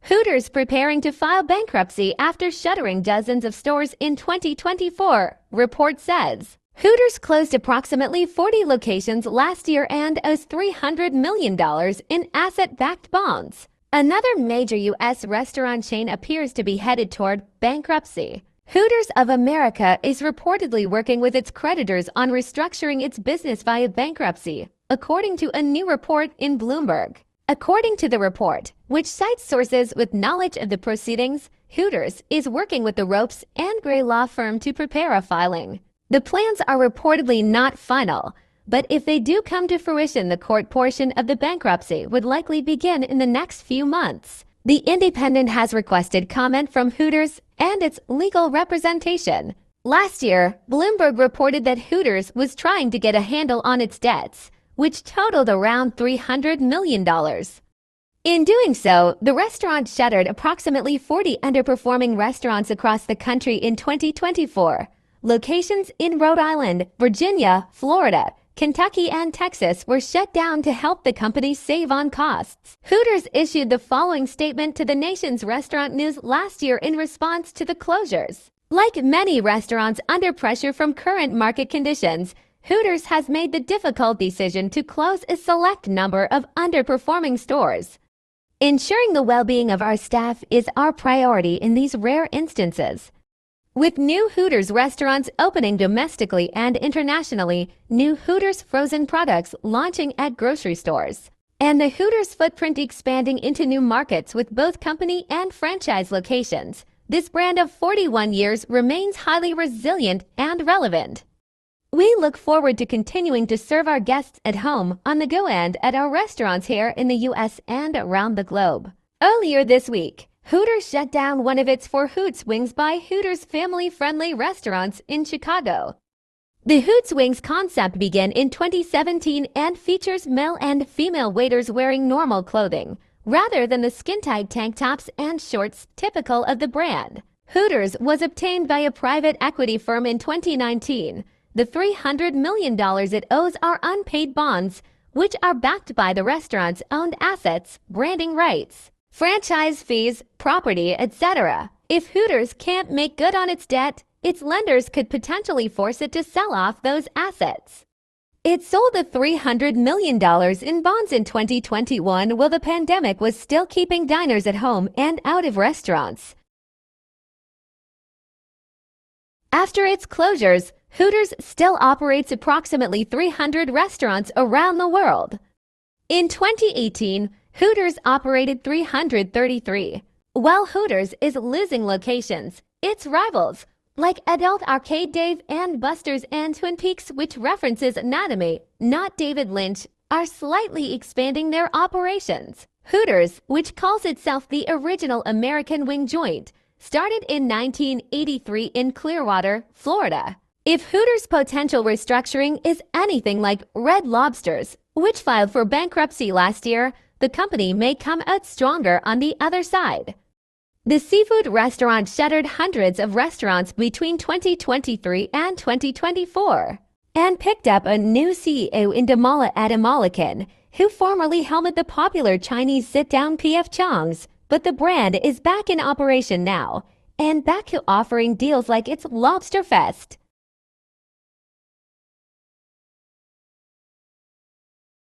Hooters preparing to file bankruptcy after shuttering dozens of stores in 2024, report says. Hooters closed approximately 40 locations last year and owes $300 million in asset-backed bonds. Another major U.S. restaurant chain appears to be headed toward bankruptcy. Hooters of America is reportedly working with its creditors on restructuring its business via bankruptcy, according to a new report in Bloomberg. According to the report, which cites sources with knowledge of the proceedings, Hooters is working with the Ropes and Gray law firm to prepare a filing. The plans are reportedly not final, but if they do come to fruition, the court portion of the bankruptcy would likely begin in the next few months. The Independent has requested comment from Hooters and its legal representation. Last year, Bloomberg reported that Hooters was trying to get a handle on its debts, which totaled around $300 million. In doing so, the restaurant shuttered approximately 40 underperforming restaurants across the country in 2024. Locations in Rhode Island, Virginia, Florida, Kentucky, and Texas were shut down to help the company save on costs. Hooters issued the following statement to the nation's restaurant news last year in response to the closures. Like many restaurants under pressure from current market conditions, Hooters has made the difficult decision to close a select number of underperforming stores. Ensuring the well-being of our staff is our priority in these rare instances. With new Hooters restaurants opening domestically and internationally, new Hooters frozen products launching at grocery stores, and the Hooters footprint expanding into new markets with both company and franchise locations, this brand of 41 years remains highly resilient and relevant. We look forward to continuing to serve our guests at home, on the go, and at our restaurants here in the U.S. and around the globe. Earlier this week, Hooters shut down one of its 4 Hoots Wings by Hooters family-friendly restaurants in Chicago. The Hoots Wings concept began in 2017 and features male and female waiters wearing normal clothing, rather than the skin-tight tank tops and shorts typical of the brand. Hooters was obtained by a private equity firm in 2019. The $300 million it owes are unpaid bonds, which are backed by the restaurant's owned assets, branding rights, franchise fees, property, etc. If Hooters can't make good on its debt, its lenders could potentially force it to sell off those assets. It sold the $300 million in bonds in 2021 while the pandemic was still keeping diners at home and out of restaurants. After its closures, Hooters still operates approximately 300 restaurants around the world. In 2018, Hooters operated 333. While Hooters is losing locations, its rivals, like Adult Arcade Dave and Buster's and Twin Peaks, which references anatomy, not David Lynch, are slightly expanding their operations. Hooters, which calls itself the original American wing joint, started in 1983 in Clearwater, Florida. If Hooters' potential restructuring is anything like Red Lobster's, which filed for bankruptcy last year, the company may come out stronger on the other side. The seafood restaurant shuttered hundreds of restaurants between 2023 and 2024 and picked up a new CEO in Damala Adamalakan, who formerly helmed the popular Chinese sit-down P.F. Chang's, but the brand is back in operation now and back to offering deals like its Lobster Fest.